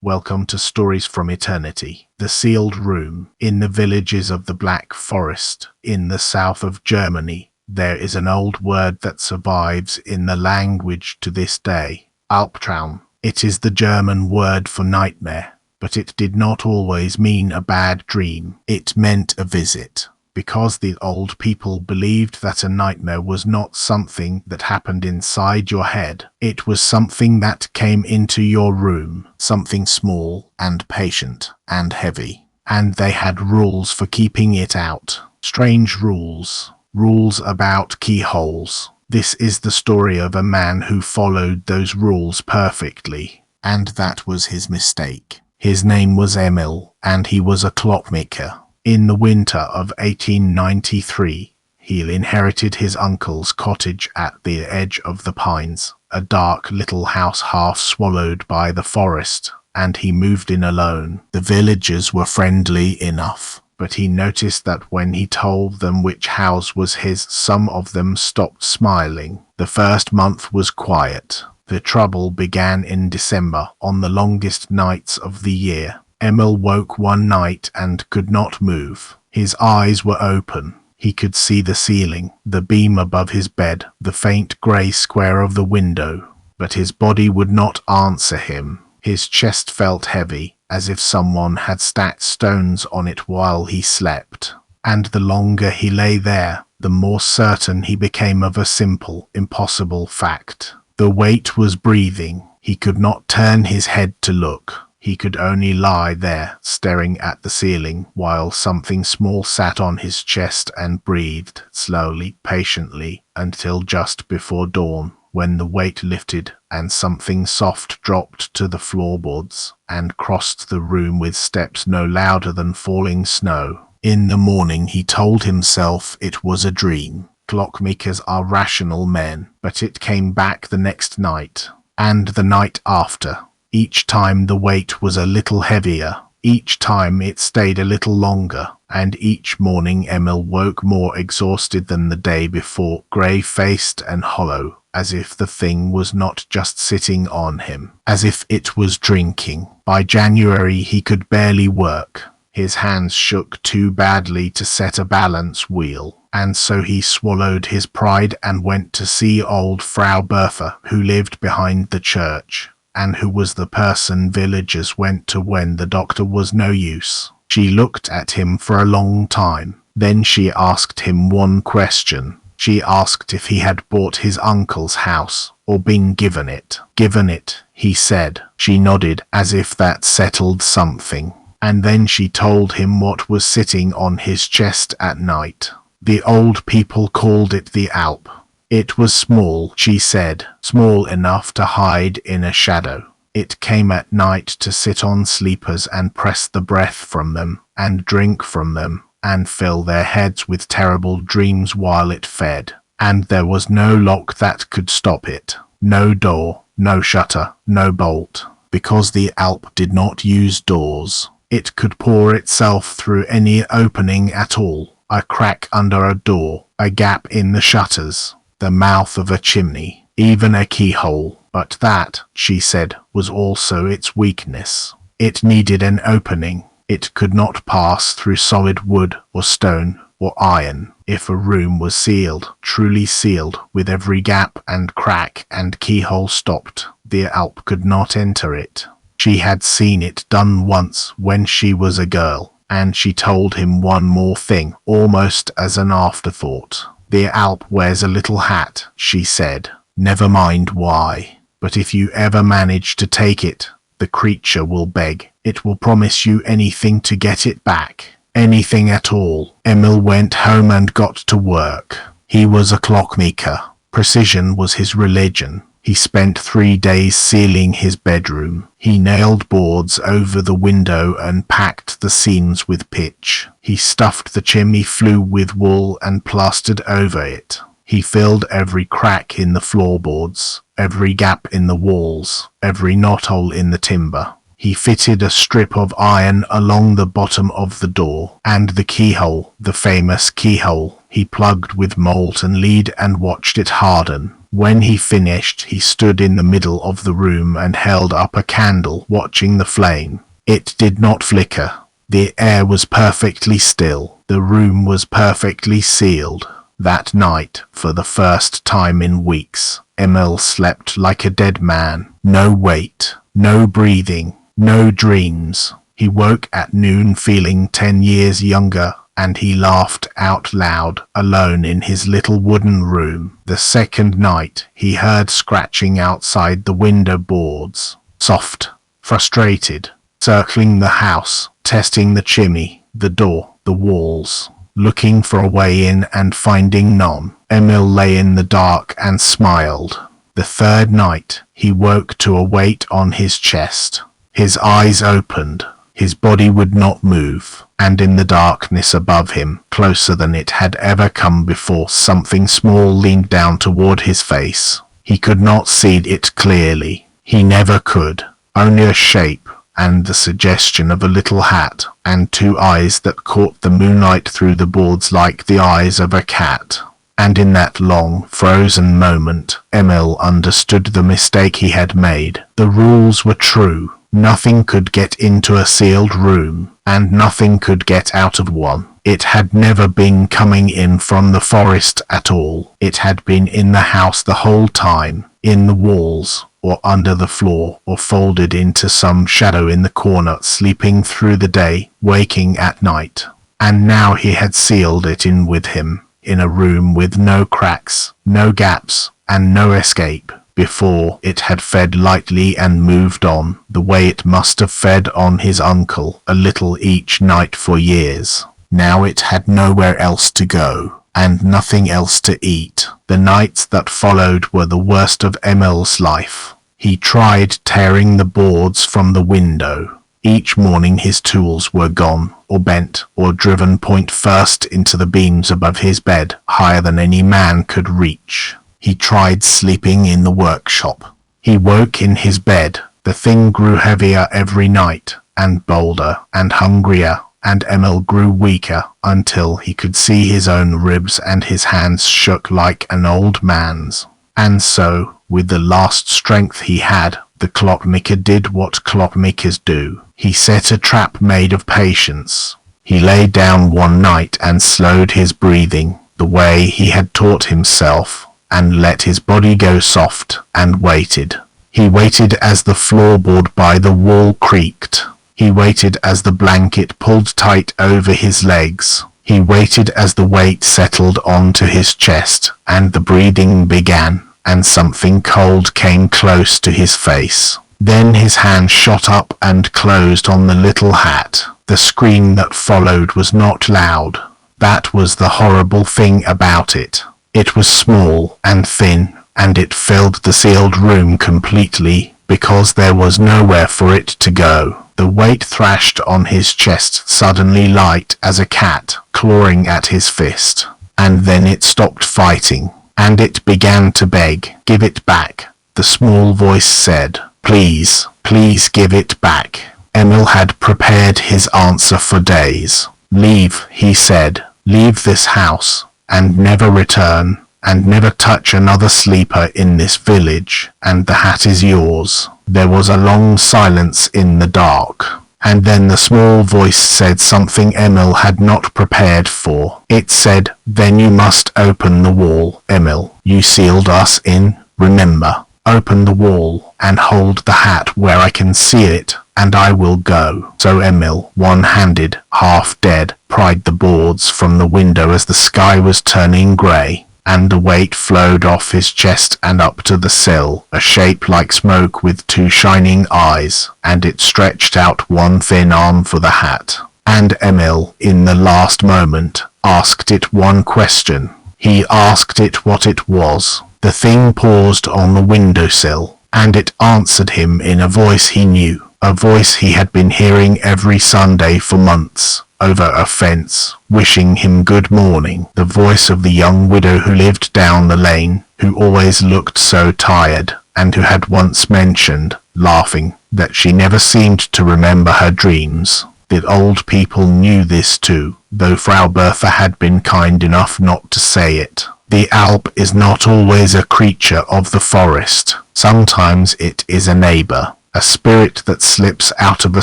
Welcome to Stories from Eternity. The Sealed Room. In the villages of the Black Forest, in the south of Germany, there is an old word that survives in the language to this day. Alptraum. It is the German word for nightmare, but it did not always mean a bad dream. It meant a visit. Because the old people believed that a nightmare was not something that happened inside your head. It was something that came into your room, something small and patient and heavy. And they had rules for keeping it out. Strange rules. Rules about keyholes. This is the story of a man who followed those rules perfectly. And that was his mistake. His name was Emil, and he was a clockmaker. In the winter of 1893, he inherited his uncle's cottage at the edge of the pines, a dark little house half swallowed by the forest, and he moved in alone. The villagers were friendly enough, but he noticed that when he told them which house was his, some of them stopped smiling. The first month was quiet. The trouble began in December, on the longest nights of the year. Emil woke one night and could not move. His eyes were open. He could see the ceiling, the beam above his bed, the faint grey square of the window. But his body would not answer him. His chest felt heavy, as if someone had stacked stones on it while he slept. And the longer he lay there, the more certain he became of a simple, impossible fact. The weight was breathing. He could not turn his head to look. He could only lie there, staring at the ceiling, while something small sat on his chest and breathed, slowly, patiently, until just before dawn, when the weight lifted, and something soft dropped to the floorboards, and crossed the room with steps no louder than falling snow. In the morning he told himself it was a dream. Clockmakers are rational men, but it came back the next night, and the night after. Each time the weight was a little heavier, each time it stayed a little longer, and each morning Emil woke more exhausted than the day before, grey-faced and hollow, as if the thing was not just sitting on him, as if it was drinking. By January he could barely work. His hands shook too badly to set a balance wheel, and so he swallowed his pride and went to see old Frau Bertha, who lived behind the church, and who was the person villagers went to when the doctor was no use. She looked at him for a long time. Then she asked him one question. She asked if he had bought his uncle's house, or been given it. Given it, he said. She nodded, as if that settled something. And then she told him what was sitting on his chest at night. The old people called it the Alp. It was small, she said, small enough to hide in a shadow. It came at night to sit on sleepers and press the breath from them, and drink from them, and fill their heads with terrible dreams while it fed. And there was no lock that could stop it, no door, no shutter, no bolt, because the Alp did not use doors. It could pour itself through any opening at all, a crack under a door, a gap in the shutters, the mouth of a chimney, even a keyhole. But that, she said, was also its weakness. It needed an opening. It could not pass through solid wood or stone or iron. If a room was sealed, truly sealed, with every gap and crack and keyhole stopped, the Alp could not enter it. She had seen it done once when she was a girl, and she told him one more thing, almost as an afterthought. The Alp wears a little hat, she said. Never mind why. But if you ever manage to take it, the creature will beg. It will promise you anything to get it back. Anything at all. Emil went home and got to work. He was a clockmaker. Precision was his religion. He spent 3 days sealing his bedroom. He nailed boards over the window and packed the seams with pitch. He stuffed the chimney flue with wool and plastered over it. He filled every crack in the floorboards, every gap in the walls, every knothole in the timber. He fitted a strip of iron along the bottom of the door, and the keyhole, the famous keyhole, he plugged with molten lead and watched it harden. When he finished, he stood in the middle of the room and held up a candle, watching the flame. It did not flicker. The air was perfectly still. The room was perfectly sealed. That night, for the first time in weeks, Emil slept like a dead man. No weight, no breathing, no dreams. He woke at noon feeling 10 years younger, and he laughed out loud, alone in his little wooden room. The second night, he heard scratching outside the window boards. Soft, frustrated, circling the house, testing the chimney, the door, the walls, looking for a way in and finding none. Emil lay in the dark and smiled. The third night, he woke to a weight on his chest. His eyes opened. His body would not move, and in the darkness above him, closer than it had ever come before, something small leaned down toward his face. He could not see it clearly. He never could. Only a shape, and the suggestion of a little hat, and two eyes that caught the moonlight through the boards like the eyes of a cat. And in that long, frozen moment, Emil understood the mistake he had made. The rules were true. Nothing could get into a sealed room, and nothing could get out of one. It had never been coming in from the forest at all. It had been in the house the whole time, in the walls, or under the floor, or folded into some shadow in the corner, sleeping through the day, waking at night. And now he had sealed it in with him, in a room with no cracks, no gaps, and no escape. Before, it had fed lightly and moved on, the way it must have fed on his uncle, a little each night for years. Now it had nowhere else to go, and nothing else to eat. The nights that followed were the worst of Emil's life. He tried tearing the boards from the window. Each morning his tools were gone, or bent, or driven point first into the beams above his bed, higher than any man could reach. He tried sleeping in the workshop. He woke in his bed. The thing grew heavier every night, and bolder, and hungrier, and Emil grew weaker, until he could see his own ribs and his hands shook like an old man's. And so, with the last strength he had, the clockmaker did what clockmakers do. He set a trap made of patience. He lay down one night and slowed his breathing, the way he had taught himself, and let his body go soft, and waited. He waited as the floorboard by the wall creaked. He waited as the blanket pulled tight over his legs. He waited as the weight settled onto his chest, and the breathing began, and something cold came close to his face. Then his hand shot up and closed on the little hat. The scream that followed was not loud. That was the horrible thing about it. It was small and thin, and it filled the sealed room completely, because there was nowhere for it to go. The weight thrashed on his chest, suddenly light as a cat, clawing at his fist. And then it stopped fighting, and it began to beg. "Give it back," the small voice said. "Please, please give it back." Emil had prepared his answer for days. "Leave," he said. "Leave this house, and never return, and never touch another sleeper in this village, and the hat is yours." There was a long silence in the dark, and then the small voice said something Emil had not prepared for. It said, "Then you must open the wall, Emil. You sealed us in, remember. Open the wall, and hold the hat where I can see it, and I will go." So Emil, one-handed, half dead, pried the boards from the window as the sky was turning grey, and the weight flowed off his chest and up to the sill, a shape like smoke with two shining eyes, and it stretched out one thin arm for the hat. And Emil, in the last moment, asked it one question. He asked it what it was. The thing paused on the windowsill, and it answered him in a voice he knew, a voice he had been hearing every Sunday for months, over a fence, wishing him good morning, the voice of the young widow who lived down the lane, who always looked so tired, and who had once mentioned, laughing, that she never seemed to remember her dreams. The old people knew this too. though Frau Bertha had been kind enough not to say it. The Alp is not always a creature of the forest. Sometimes it is a neighbour, a spirit that slips out of a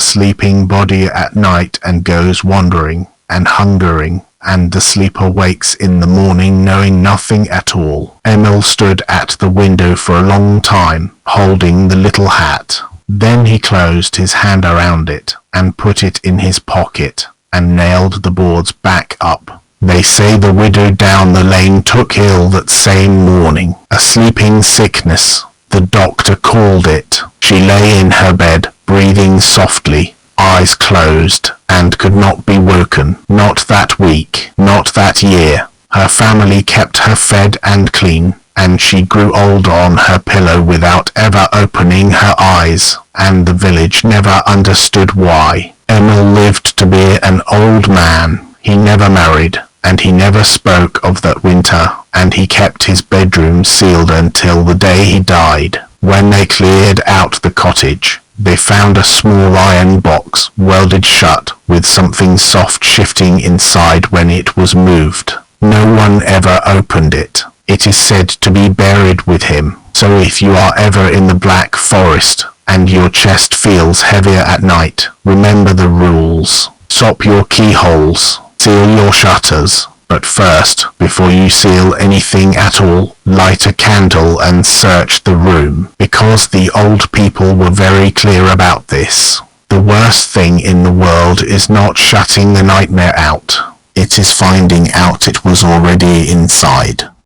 sleeping body at night and goes wandering and hungering, and the sleeper wakes in the morning knowing nothing at all. Emil stood at the window for a long time, holding the little hat. Then he closed his hand around it, and put it in his pocket, and nailed the boards back up. They say the widow down the lane took ill that same morning. A sleeping sickness, the doctor called it. She lay in her bed, breathing softly, eyes closed, and could not be woken. Not that week, not that year. Her family kept her fed and clean, and she grew old on her pillow without ever opening her eyes, and the village never understood why. Emil lived to be an old man. He never married, and he never spoke of that winter, and he kept his bedroom sealed until the day he died. When they cleared out the cottage, they found a small iron box welded shut with something soft shifting inside when it was moved. No one ever opened it. It is said to be buried with him, so if you are ever in the Black Forest and your chest feels heavier at night, remember the rules. Stop your keyholes, seal your shutters, but first, before you seal anything at all, light a candle and search the room, because the old people were very clear about this. The worst thing in the world is not shutting the nightmare out. It is finding out it was already inside.